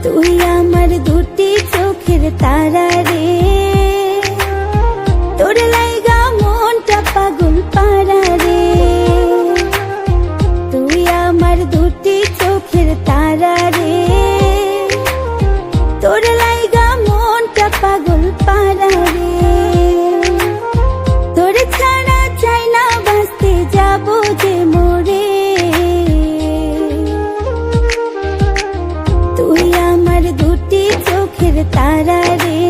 তুই আমার দুটি চোখের তারা রে, তোর লাইগা মনটা পাগল পারা রে। তুই আমার দুটি চোখের তারা রে, তোর লাইগা মনটা পাগল পারা রে। তোর ছাড়া চাই না বাঁচতে যাবো যে মরে। তুই আমার দুটি চোখের তারা রে,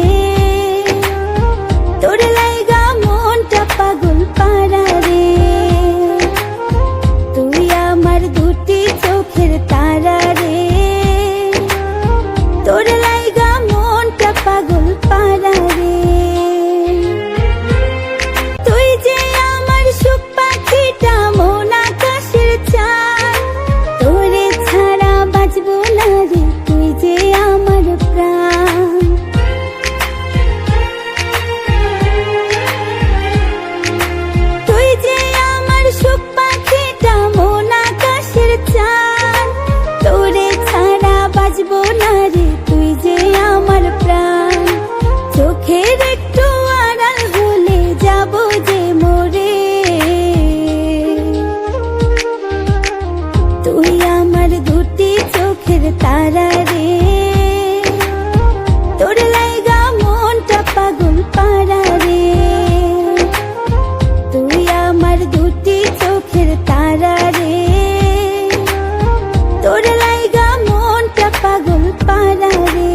তোর লাইগা মনটা পাগল পারা রে। তুই আমার দুটি চোখের তারা রে, তোর লাইগা মনটা পাগল পারা রে। তুই যে আমার সুখ পাখিটা মন আকাশের চাঁদ, তোরে ছাড়া বাঁচবো না রে, তুই যে আমার প্রাণ। তুই যে আমার সুখ পাখিটা মন আকাশের চাঁদ, তোরে ছাড়া বাঁচবো না রে, তুই যে আমার প্রাণ। চোখের একটু আড়াল হলে যাবো যে মরে। তুই আমার দুটি চোখের তারা রে, তোর লাইগা মনটা পাগল পারা রে। তুই আমার দুটি চোখের তারা রে, তোর লাইগা মনটা পাগল পারা রে।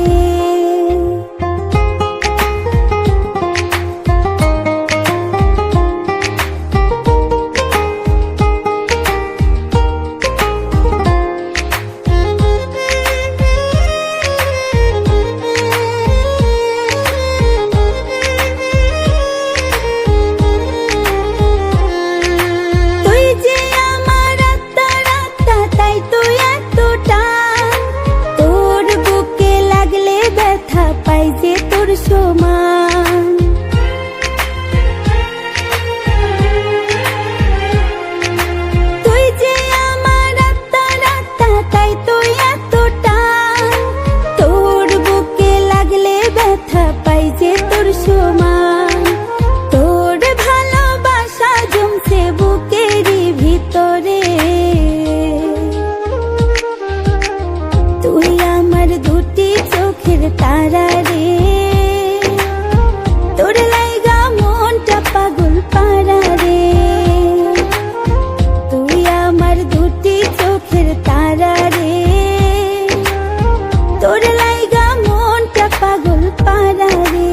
তুই যে আমার আত্মার আত্মা, তাই তুই এতটা। তোর বুকে লাগলে ব্যথা পাই যে তোর সমান। তুই যে আমার আত্মার আত্মা, তাই তুই এতটা। তোর বুকে লাগলে ব্যথা পাই যে তোর সমান। তোর ভালোবাসা জমছে বুকেরই ভিতরে। তুই আমার দুটি চোখের তারা রে, তোর লাইগা মনটা পাগল পারা রে। তুই আমার দুটি চোখের তারা রে, তোর লাইগা মনটা পাগল পারা রে।